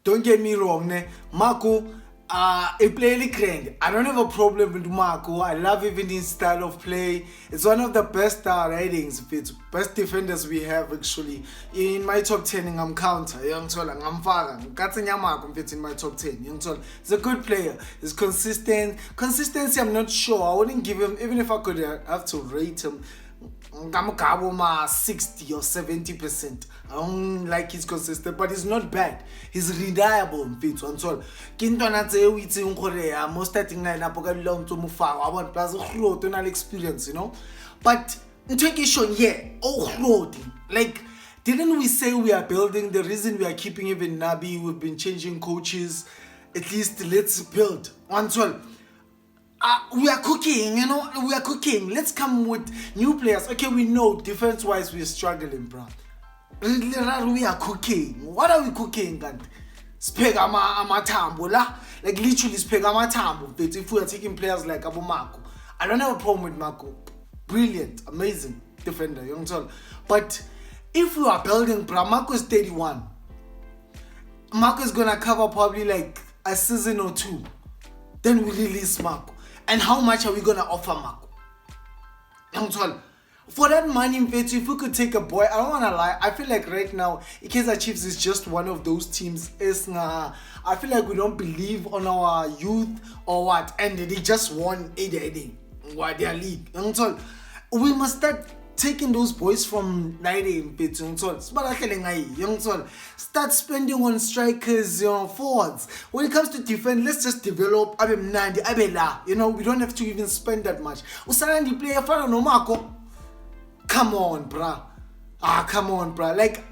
don't get me wrong, ne? Mako, a player grand. I don't have a problem with Mako. I love even his style of play. It's one of the best ratings, best defenders we have actually. In my top 10, I'm counter. I'm Mako in my top 10. He's a good player. He's consistent. Consistency, I'm not sure. I wouldn't give him, even if I could have to rate him, 60 or 70%. I don't like his consistent, but he's not bad. He's reliable. Most starting lineup experience, you know. But like, didn't we say we are building? The reason we are keeping even Nabi, we've been changing coaches. At least let's build. We are cooking, you know, we are cooking. Let's come with new players. Okay, we know defense-wise we're struggling, bro. We are cooking. What are we cooking? Spega matambo la. Like literally spega matambo. If we are taking players like Abu Mako, I don't have a problem with Mako. Brilliant, amazing defender, young tall. But if we are building, bro, Mako is 31. Mako is gonna cover probably like a season or two. Then we release Mako. And how much are we gonna offer Mako? For that money, if we could take a boy, I don't wanna lie, I feel like right now, Kaizer Chiefs is just one of those teams. I feel like we don't believe on our youth or what, and they just won their league. We must start taking those boys from 90 start spending on strikers, forwards. When it comes to defense, let's just develop you know, we don't have to even spend that much. Usarandi player for no Mako. Come on, bruh. Come on, bruh. Like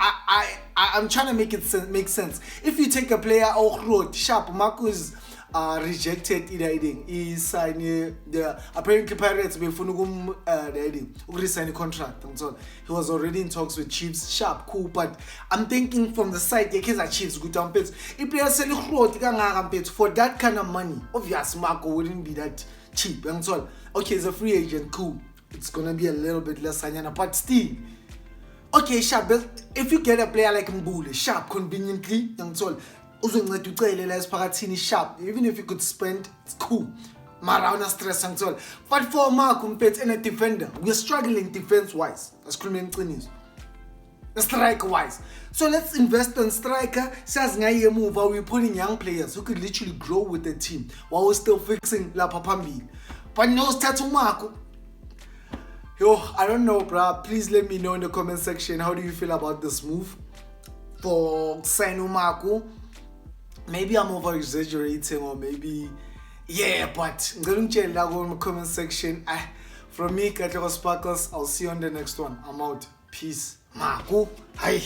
I'm trying to make it make sense. If you take a player road sharp, Mako is rejected he signed the apparently Pirates resign the contract. He was already in talks with Chiefs. Sharp, cool, but I'm thinking from the side Kaizer Chiefs good on pets. If players sell for that kind of money, obviously Mako wouldn't be that cheap. Okay, he's a free agent, cool. It's gonna be a little bit less, but still. Okay, Sharp, if you get a player like Mbule, Sharp, conveniently, sharp, even if you could spend, it's cool. Marana stress and so. But for Mark and a defender, we're struggling defense-wise. Striker-wise. So let's invest in striker. Move while we're putting young players who could literally grow with the team while we're still fixing La Papambi. But no start to Marco. Yo, I don't know, bruh. Please let me know in the comment section. How do you feel about this move for Sainu Marco? Maybe I'm over exaggerating, or maybe but I'm going to check in the comment section. From me, Katlego Sparkles, I'll see you on the next one. I'm out. Peace. Marco. Hi.